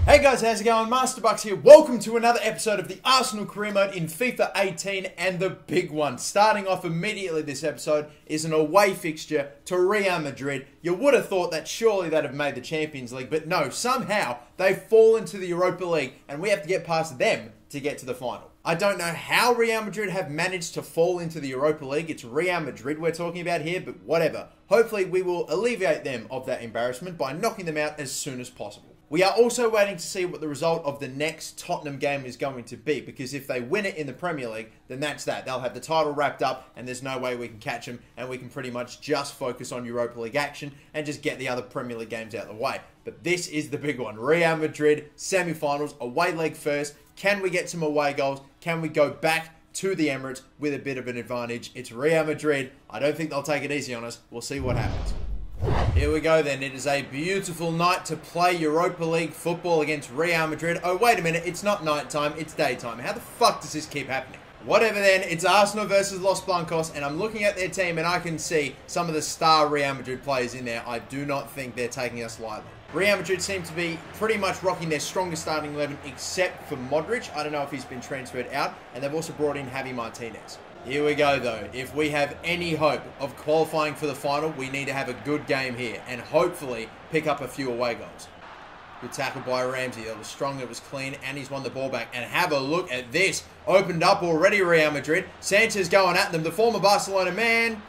Hey guys, how's it going? MasterBucks here. Welcome to another episode of the Arsenal Career Mode in FIFA 18, and the big one. Starting off immediately this episode is an away fixture to Real Madrid. You would have thought that surely they'd have made the Champions League, but no, somehow they've fallen to the Europa League and we have to get past them to get to the final. I don't know how Real Madrid have managed to fall into the Europa League. It's Real Madrid we're talking about here, but whatever. Hopefully we will alleviate them of that embarrassment by knocking them out as soon as possible. We are also waiting to see what the result of the next Tottenham game is going to be, because if they win it in the Premier League, then that's that. They'll have the title wrapped up and there's no way we can catch them, and we can pretty much just focus on Europa League action and just get the other Premier League games out of the way. But this is the big one. Real Madrid, semi-finals, away leg first. Can we get some away goals? Can we go back to the Emirates with a bit of an advantage? It's Real Madrid. I don't think they'll take it easy on us. We'll see what happens. Here we go then. It is a beautiful night to play Europa League football against Real Madrid. Oh, wait a minute. It's not nighttime. It's daytime. How the fuck does this keep happening? Whatever then. It's Arsenal versus Los Blancos, and I'm looking at their team and I can see some of the star Real Madrid players in there. I do not think they're taking us lightly. Real Madrid seem to be pretty much rocking their strongest starting 11 except for Modric. I don't know if he's been transferred out, and they've also brought in Javi Martinez. Here we go though. If we have any hope of qualifying for the final, we need to have a good game here and hopefully pick up a few away goals. Good tackle by Ramsey. It was strong, it was clean, and he's won the ball back. And have a look at this. Opened up already, Real Madrid. Sanchez going at them, the former Barcelona man.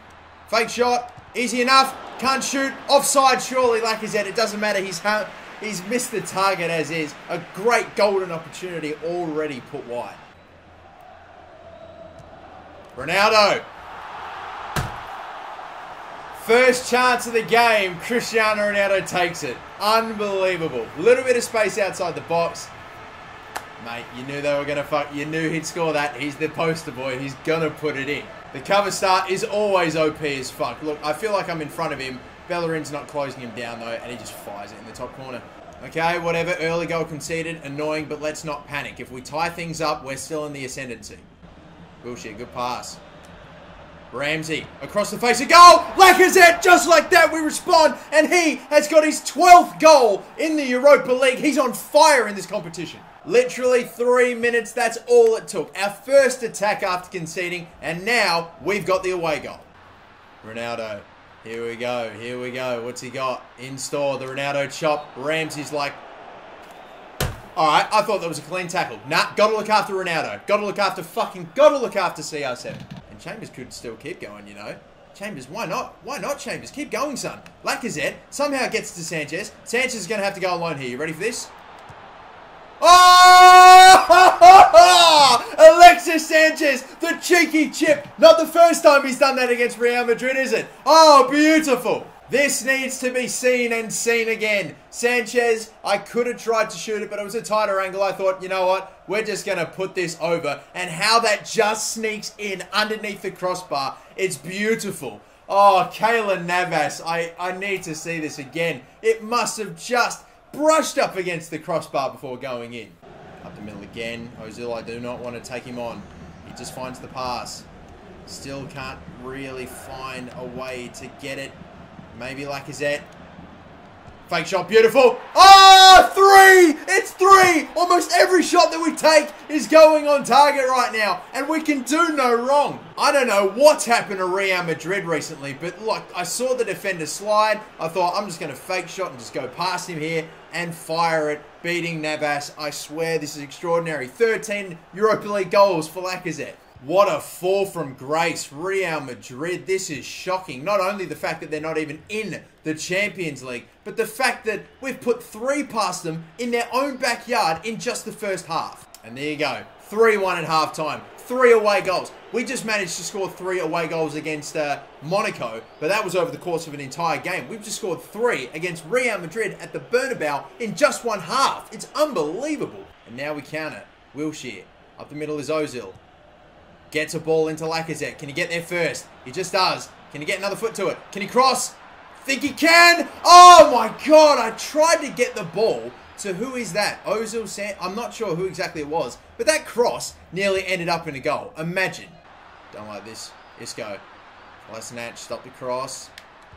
Fake shot. Easy enough. Can't shoot. Offside surely, Lacazette. It doesn't matter. He's missed the target as is. A great golden opportunity already put wide. Ronaldo. First chance of the game, Cristiano Ronaldo takes it. Unbelievable. Little bit of space outside the box. Mate, you knew they were going to fuck. You knew he'd score that. He's the poster boy. He's going to put it in. The cover start is always OP as fuck. Look, I feel like I'm in front of him. Bellerin's not closing him down though, and he just fires it in the top corner. Okay, whatever. Early goal conceded. Annoying, but let's not panic. If we tie things up, we're still in the ascendancy. Bullshit, good pass. Ramsey, across the face of goal! Lacazette, just like that, we respond, and he has got his 12th goal in the Europa League. He's on fire in this competition. Literally 3 minutes, that's all it took. Our first attack after conceding, and now we've got the away goal. Ronaldo, here we go, here we go. What's he got? In store, the Ronaldo chop. Ramsey's like... Alright, I thought that was a clean tackle. Nah, gotta look after Ronaldo. Gotta look after CR7. And Chambers could still keep going, you know. Chambers, why not? Why not, Chambers? Keep going, son. Lacazette somehow gets to Sanchez. Sanchez is going to have to go alone here. You ready for this? Oh! Alexis Sanchez, the cheeky chip. Not the first time he's done that against Real Madrid, is it? Oh, beautiful. This needs to be seen and seen again. Sanchez, I could have tried to shoot it, but it was a tighter angle. I thought, you know what? We're just going to put this over. And how that just sneaks in underneath the crossbar. It's beautiful. Oh, Keylor Navas. I need to see this again. It must have just brushed up against the crossbar before going in. Up the middle again. Ozil, I do not want to take him on. He just finds the pass. Still can't really find a way to get it. Maybe Lacazette. Fake shot, beautiful. Oh, 3! It's 3! Almost every shot that we take is going on target right now, and we can do no wrong. I don't know what's happened to Real Madrid recently, but look, I saw the defender slide. I thought, I'm just going to fake shot and just go past him here and fire it, beating Navas. I swear this is extraordinary. 13 Europa League goals for Lacazette. What a fall from grace. Real Madrid, this is shocking. Not only the fact that they're not even in the Champions League, but the fact that we've put 3 past them in their own backyard in just the first half. And there you go. 3-1 at half time. 3 away goals. We just managed to score 3 away goals against Monaco, but that was over the course of an entire game. We've just scored 3 against Real Madrid at the Bernabeu in just one half. It's unbelievable. And now we counter. Wilshere. Up the middle is Ozil. Gets a ball into Lacazette. Can he get there first? He just does. Can he get another foot to it? Can he cross? Think he can? Oh my god, I tried to get the ball to who is that? Ozil, I'm not sure who exactly it was, but that cross nearly ended up in a goal. Imagine. Don't like this. Isco. Kolasinac, stop the cross.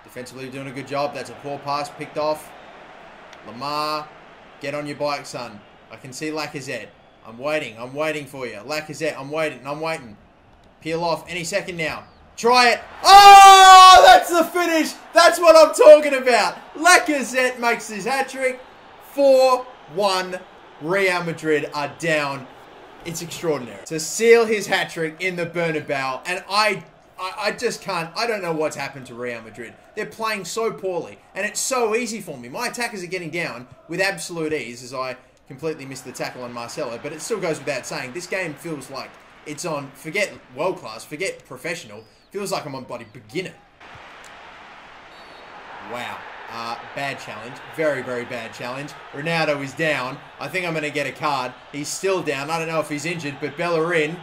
Defensively doing a good job. That's a poor pass picked off. Lamar. Get on your bike, son. I can see Lacazette. I'm waiting for you. Lacazette, I'm waiting. Peel off any second now. Try it. Oh, that's the finish. That's what I'm talking about. Lacazette makes his hat-trick. 4-1. Real Madrid are down. It's extraordinary. To seal his hat-trick in the Bernabeu. And I just can't. I don't know what's happened to Real Madrid. They're playing so poorly. And it's so easy for me. My attackers are getting down with absolute ease as I completely missed the tackle on Marcelo. But it still goes without saying. This game feels like it's on, forget world class, forget professional. Feels like I'm on bloody beginner. Wow. Bad challenge. Very, very bad challenge. Ronaldo is down. I think I'm going to get a card. He's still down. I don't know if he's injured, but Bellerin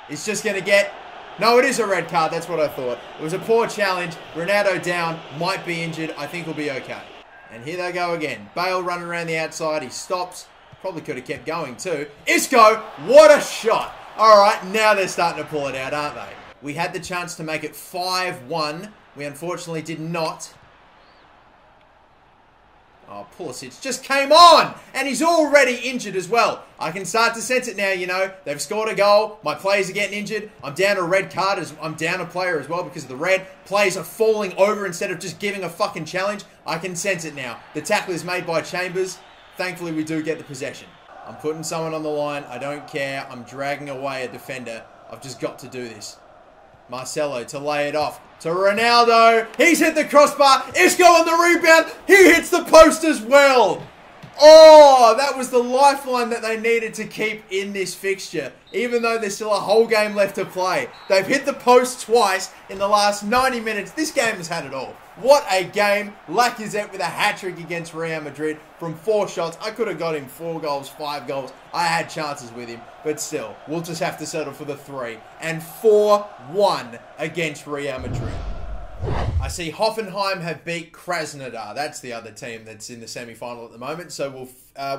is just going to get... No, it is a red card. That's what I thought. It was a poor challenge. Ronaldo down. Might be injured. I think he'll be okay. And here they go again. Bale running around the outside. He stops. Probably could have kept going too. Isco, what a shot. All right, now they're starting to pull it out, aren't they? We had the chance to make it 5-1. We unfortunately did not. Oh, Pulisic just came on! And he's already injured as well. I can start to sense it now, you know. They've scored a goal. My players are getting injured. I'm down a red card. I'm down a player as well because of the red. Players are falling over instead of just giving a fucking challenge. I can sense it now. The tackle is made by Chambers. Thankfully, we do get the possession. I'm putting someone on the line. I don't care. I'm dragging away a defender. I've just got to do this. Marcelo to lay it off to Ronaldo. He's hit the crossbar. Isco on the rebound. He hits the post as well. Oh, that was the lifeline that they needed to keep in this fixture. Even though there's still a whole game left to play. They've hit the post twice in the last 90 minutes. This game has had it all. What a game. Lacazette with a hat-trick against Real Madrid from 4 shots. I could have got him 4 goals, 5 goals. I had chances with him. But still, we'll just have to settle for the 3. And 4-1 against Real Madrid. I see Hoffenheim have beat Krasnodar. That's the other team that's in the semi-final at the moment. So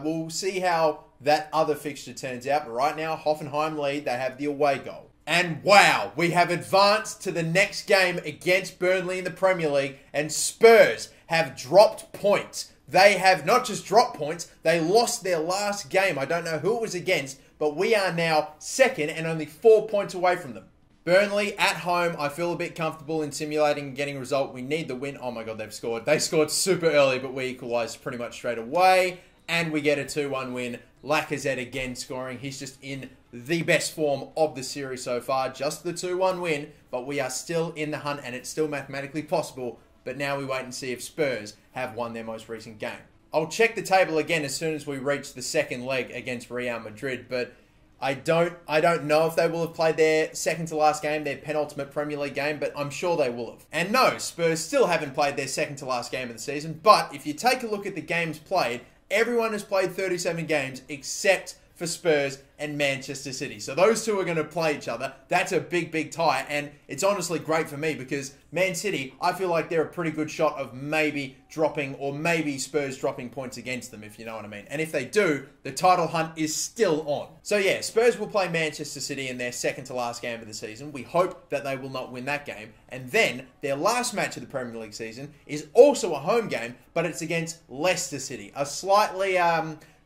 we'll see how that other fixture turns out. But right now, Hoffenheim lead. They have the away goal. And wow, we have advanced to the next game against Burnley in the Premier League. And Spurs have dropped points. They have not just dropped points, they lost their last game. I don't know who it was against, but we are now second and only 4 points away from them. Burnley at home, I feel a bit comfortable in simulating getting a result. We need the win. Oh my God, they've scored. They scored super early, but we equalised pretty much straight away. And we get a 2-1 win. Lacazette again scoring. He's just in the best form of the series so far. Just the 2-1 win, but we are still in the hunt and it's still mathematically possible. But now we wait and see if Spurs have won their most recent game. I'll check the table again as soon as we reach the second leg against Real Madrid, but I don't know if they will have played their second to last game, their penultimate Premier League game, but I'm sure they will have. And no, Spurs still haven't played their second to last game of the season, but if you take a look at the games played, everyone has played 37 games except for Spurs and Manchester City. So those two are going to play each other. That's a big, big tie. And it's honestly great for me because Man City, I feel like they're a pretty good shot of maybe dropping or maybe Spurs dropping points against them, if you know what I mean. And if they do, the title hunt is still on. So yeah, Spurs will play Manchester City in their second to last game of the season. We hope that they will not win that game. And then their last match of the Premier League season is also a home game, but it's against Leicester City. A slightly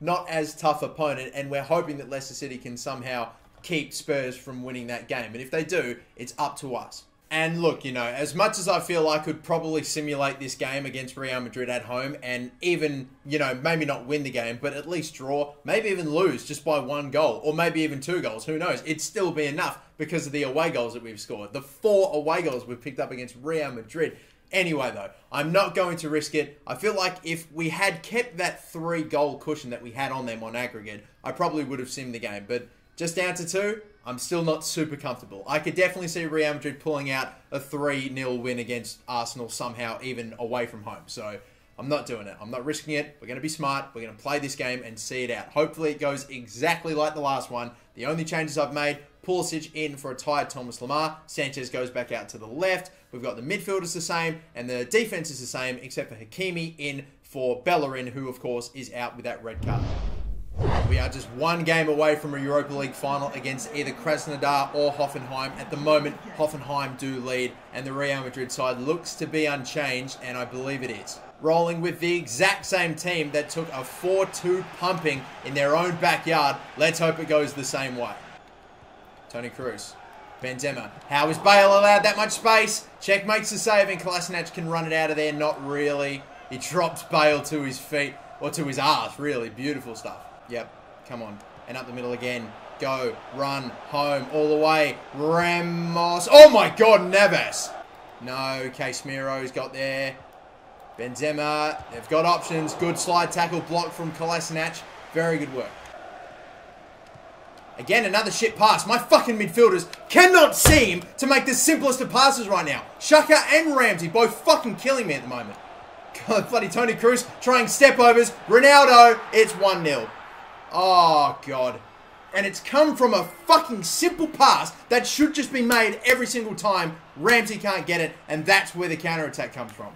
not as tough opponent, and we're hoping that Leicester City can somehow keep Spurs from winning that game. And if they do, it's up to us. And look, you know, as much as I feel I could probably simulate this game against Real Madrid at home and even, you know, maybe not win the game, but at least draw, maybe even lose just by 1 goal, or maybe even 2 goals, who knows? It'd still be enough because of the away goals that we've scored. The 4 away goals we've picked up against Real Madrid. Anyway, though, I'm not going to risk it. I feel like if we had kept that 3-goal cushion that we had on them on aggregate, I probably would have simmed the game. But just down to 2, I'm still not super comfortable. I could definitely see Real Madrid pulling out a 3-0 win against Arsenal somehow, even away from home. So I'm not doing it. I'm not risking it. We're going to be smart. We're going to play this game and see it out. Hopefully it goes exactly like the last one. The only changes I've made, Pulisic in for a tired Thomas Lemar. Sanchez goes back out to the left. We've got the midfielders the same, and the defense is the same, except for Hakimi in for Bellerin, who, of course, is out with that red card. We are just 1 game away from a Europa League final against either Krasnodar or Hoffenheim. At the moment, Hoffenheim do lead, and the Real Madrid side looks to be unchanged, and I believe it is. rolling with the exact same team that took a 4-2 pumping in their own backyard. Let's hope it goes the same way. Toni Kroos. Benzema. How is Bale allowed that much space? Check makes the save and Kolasinac can run it out of there. Not really. He drops Bale to his feet. Or to his arse, really. Beautiful stuff. Yep. Come on. And up the middle again. Go. Run. Home. All the way. Ramos. Oh my God, Neves. No. Casemiro's got there. Benzema. They've got options. Good slide tackle block from Kolasinac. Very good work. Again, another shit pass. My fucking midfielders cannot seem to make the simplest of passes right now. Xhaka and Ramsey both fucking killing me at the moment. God, bloody Toni Kroos trying step overs. Ronaldo, it's 1-0. Oh, God. And it's come from a fucking simple pass that should just be made every single time. Ramsey can't get it, and that's where the counter-attack comes from.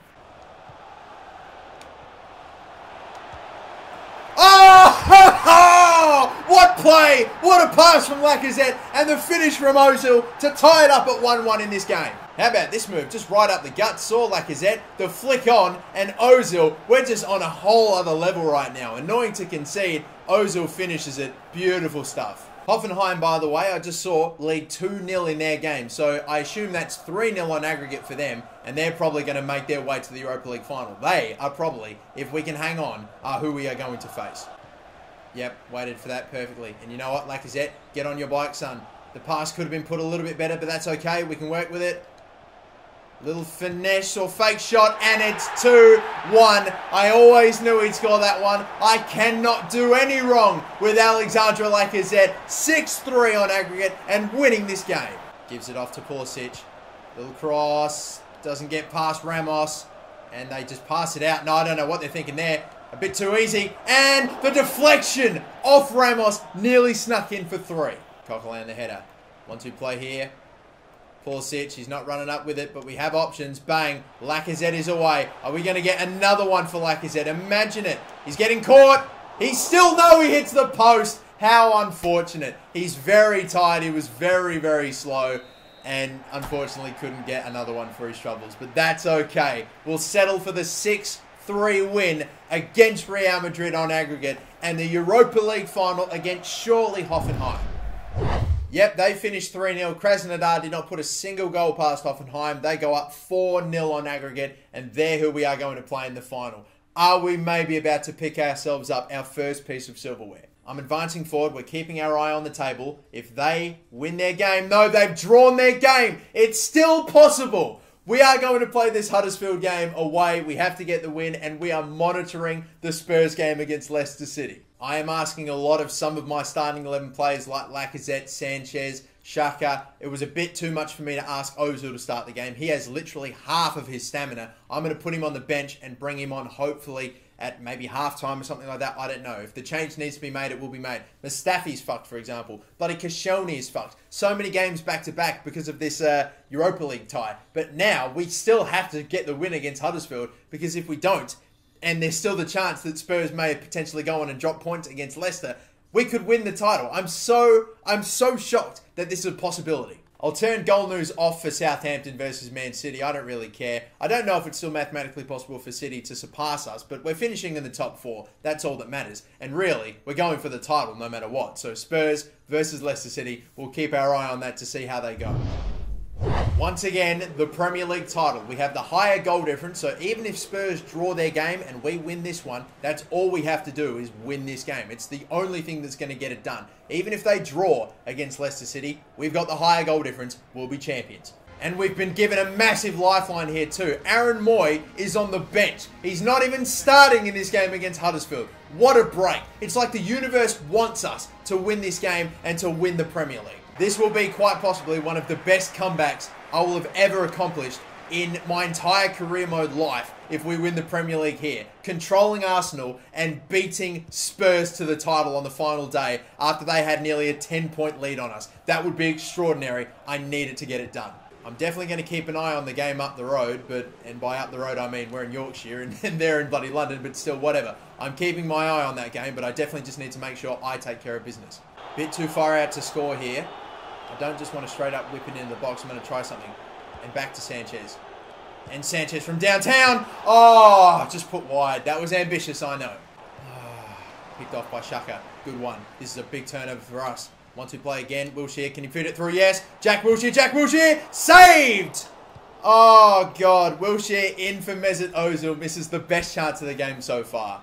Oh! What play! What a pass from Lacazette, and the finish from Ozil to tie it up at 1-1 in this game. How about this move? Just right up the gut, saw Lacazette, the flick on, and Ozil, we're just on a whole other level right now. Annoying to concede, Ozil finishes it. Beautiful stuff. Hoffenheim, by the way, I just saw lead 2-0 in their game, so I assume that's 3-0 on aggregate for them, and they're probably going to make their way to the Europa League final. They are probably, if we can hang on, are who we are going to face. Yep, waited for that perfectly. And you know what, Lacazette? Get on your bike, son. The pass could have been put a little bit better, but that's okay. We can work with it. Little finesse or fake shot, and it's 2-1. I always knew he'd score that one. I cannot do any wrong with Alexandre Lacazette. 6-3 on aggregate and winning this game. Gives it off to Pulisic. Little cross. Doesn't get past Ramos. And they just pass it out. No, I don't know what they're thinking there. A bit too easy. And the deflection off Ramos nearly snuck in for 3. Coquelin the header. 1-2 play here. Pulisic, he's not running up with it, but we have options. Bang. Lacazette is away. Are we going to get another one for Lacazette? Imagine it. He's getting caught. He still know he hits the post. How unfortunate. He's very tired. He was very, very slow. And unfortunately couldn't get another one for his troubles. But that's okay. We'll settle for the 6-3 win against Real Madrid on aggregate. And the Europa League final against surely Hoffenheim. Yep, they finished 3-0. Krasnodar did not put a single goal past Hoffenheim. They go up 4-0 on aggregate, and they're who we are going to play in the final. Are we maybe about to pick ourselves up our first piece of silverware? I'm advancing forward. We're keeping our eye on the table. If they win their game, no, they've drawn their game. It's still possible. We are going to play this Huddersfield game away. We have to get the win, and we are monitoring the Spurs game against Leicester City. I am asking a lot of some of my starting 11 players like Lacazette, Sanchez, Xhaka. It was a bit too much for me to ask Ozil to start the game. He has literally half of his stamina. I'm going to put him on the bench and bring him on hopefully at maybe halftime or something like that. I don't know. If the change needs to be made, it will be made. Mustafi's fucked, for example. Bloody Koscielny is fucked. So many games back-to-back because of this Europa League tie. But now we still have to get the win against Huddersfield, because if we don't, and there's still the chance that Spurs may potentially go on and drop points against Leicester, we could win the title. I'm so shocked that this is a possibility. I'll turn goal news off for Southampton versus Man City. I don't really care. I don't know if it's still mathematically possible for City to surpass us, but we're finishing in the top 4. That's all that matters. And really, we're going for the title no matter what. So Spurs versus Leicester City, we'll keep our eye on that to see how they go. Once again, the Premier League title. We have the higher goal difference, so even if Spurs draw their game and we win this one, that's all we have to do is win this game. It's the only thing that's going to get it done. Even if they draw against Leicester City, we've got the higher goal difference, we'll be champions. And we've been given a massive lifeline here too. Aaron Moy is on the bench. He's not even starting in this game against Huddersfield. What a break. It's like the universe wants us to win this game and to win the Premier League. This will be quite possibly one of the best comebacks I will have ever accomplished in my entire career mode life if we win the Premier League here. Controlling Arsenal and beating Spurs to the title on the final day after they had nearly a 10-point lead on us. That would be extraordinary. I needed to get it done. I'm definitely going to keep an eye on the game up the road, and by up the road I mean we're in Yorkshire and they're in bloody London, but still whatever. I'm keeping my eye on that game, but I definitely just need to make sure I take care of business. Bit too far out to score here. I don't just want to straight up whip it into the box. I'm going to try something. And back to Sanchez. And Sanchez from downtown. Oh, just put wide. That was ambitious, I know. Picked off by Shaka. Good one. This is a big turnover for us. Once we play again, Wilshere, can he feed it through? Yes. Jack Wilshere, saved! Oh, God. Wilshere in for Mesut Ozil. Misses the best chance of the game so far.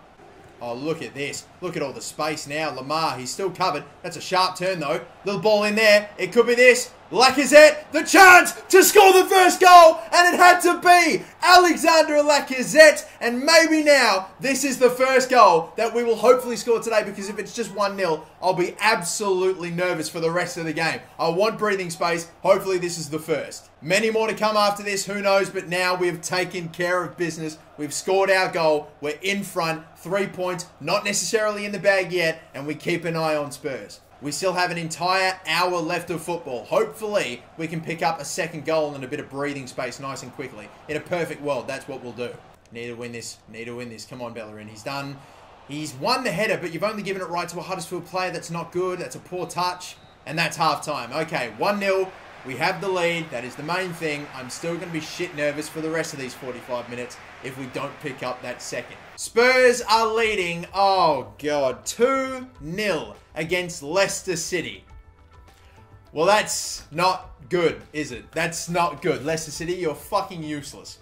Oh, look at this. Look at all the space now. Lamar, he's still covered. That's a sharp turn, though. Little ball in there. It could be this. Lacazette, the chance to score the first goal, and it had to be Alexander Lacazette, and maybe now this is the first goal that we will hopefully score today, because if it's just 1-0, I'll be absolutely nervous for the rest of the game. I want breathing space. Hopefully this is the first. Many more to come after this, who knows, but now we've taken care of business. We've scored our goal. We're in front, 3 points, not necessarily in the bag yet, and we keep an eye on Spurs. We still have an entire hour left of football. Hopefully, we can pick up a second goal and a bit of breathing space nice and quickly. In a perfect world, that's what we'll do. Need to win this. Need to win this. Come on, Bellerin. He's done. He's won the header, but you've only given it right to a Huddersfield player. That's not good. That's a poor touch. And that's half-time. Okay, 1-0. We have the lead. That is the main thing. I'm still going to be shit nervous for the rest of these 45 minutes if we don't pick up that second. Spurs are leading, oh God, 2-0 against Leicester City. Well, that's not good, is it? That's not good. Leicester City, you're fucking useless.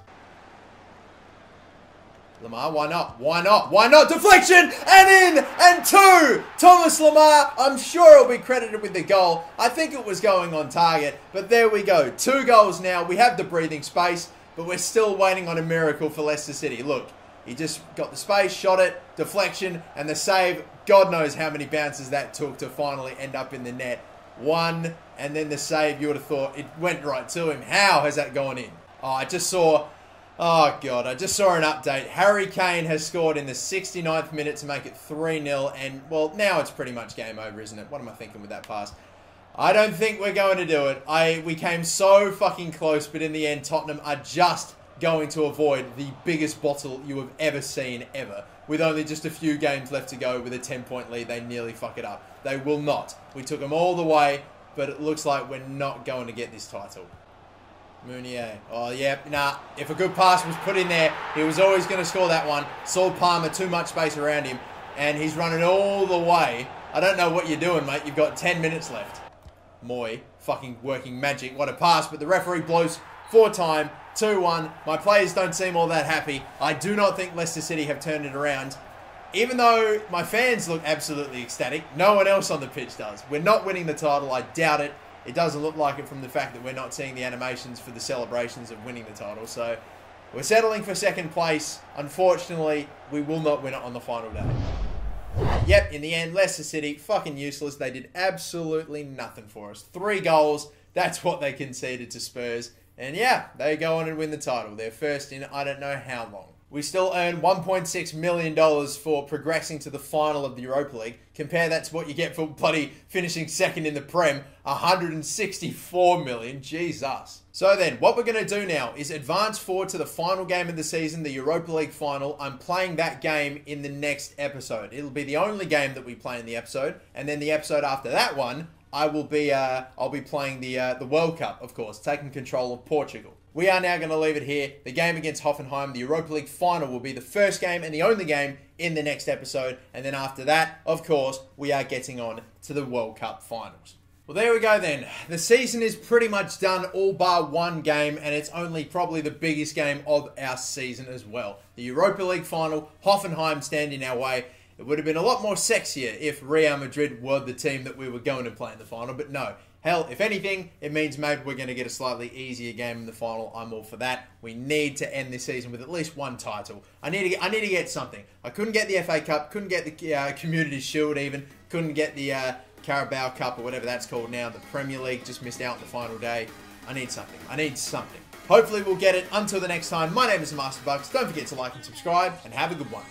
Lamar, why not? Why not? Why not? Deflection! And in! And two! Thomas Lamar, I'm sure he'll be credited with the goal. I think it was going on target, but there we go. 2 goals now. We have the breathing space, but we're still waiting on a miracle for Leicester City. Look, he just got the space, shot it, deflection, and the save. God knows how many bounces that took to finally end up in the net. 1, and then the save, you would have thought it went right to him. How has that gone in? Oh, I just saw an update. Harry Kane has scored in the 69th minute to make it 3-0, and, well, now it's pretty much game over, isn't it? What am I thinking with that pass? I don't think we're going to do it. We came so fucking close, but in the end, Tottenham are just going to avoid the biggest bottle you have ever seen, ever. With only just a few games left to go with a 10-point lead, they nearly fuck it up. They will not. We took them all the way, but it looks like we're not going to get this title. Meunier. Oh, yeah. Nah. If a good pass was put in there, he was always going to score that one. Saul Palmer, too much space around him. And he's running all the way. I don't know what you're doing, mate. You've got 10 minutes left. Moy. Fucking working magic. What a pass. But the referee blows for time. 2-1. My players don't seem all that happy. I do not think Leicester City have turned it around. Even though my fans look absolutely ecstatic, no one else on the pitch does. We're not winning the title. I doubt it. It doesn't look like it from the fact that we're not seeing the animations for the celebrations of winning the title. So we're settling for second place. Unfortunately, we will not win it on the final day. Yep, in the end, Leicester City, fucking useless. They did absolutely nothing for us. 3 goals. That's what they conceded to Spurs. And yeah, they go on and win the title. They're first in I don't know how long. We still earn $1.6 million for progressing to the final of the Europa League. Compare that to what you get for bloody finishing second in the Prem. $164 million. Jesus. So then, what we're going to do now is advance forward to the final game of the season, the Europa League final. I'm playing that game in the next episode. It'll be the only game that we play in the episode. And then the episode after that one, I'll be playing the World Cup, of course, taking control of Portugal. We are now going to leave it here. The game against Hoffenheim, the Europa League final, will be the first game and the only game in the next episode. And then after that, of course, we are getting on to the World Cup finals. Well, there we go then. The season is pretty much done, all bar one game, and it's only probably the biggest game of our season as well. The Europa League final, Hoffenheim stand in our way. It would have been a lot more sexier if Real Madrid were the team that we were going to play in the final, but no. Hell, if anything, it means maybe we're going to get a slightly easier game in the final. I'm all for that. We need to end this season with at least one title. I need to get something. I couldn't get the FA Cup, couldn't get the Community Shield even, couldn't get the Carabao Cup or whatever that's called now. The Premier League just missed out on the final day. I need something. I need something. Hopefully we'll get it. Until the next time, my name is MasterBucks. Don't forget to like and subscribe, and have a good one.